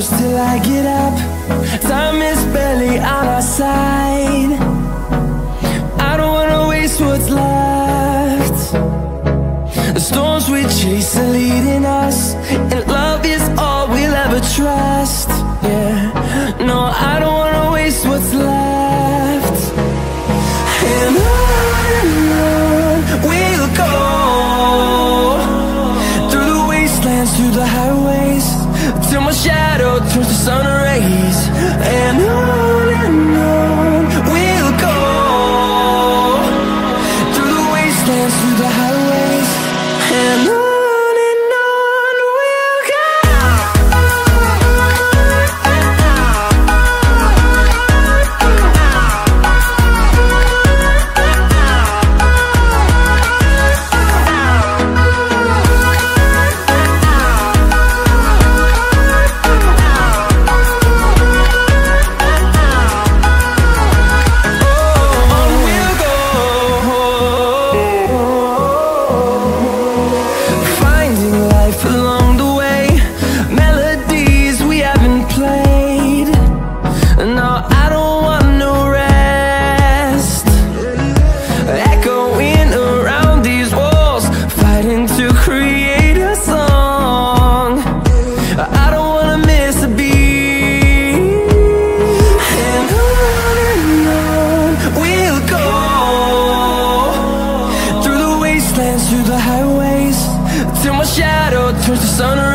close till I get up. Time is barely on our side. I don't wanna waste what's left. The storms we chase are leading us, and love is all we'll ever trust. Yeah, no, I don't wanna waste what's left. And on we'll go, through the wastelands, through the highways, till my shadow turns to sun rays. And on we'll go, through the wastelands, through the highways, and on we'll go. Through the highways, till my shadow turns to sun.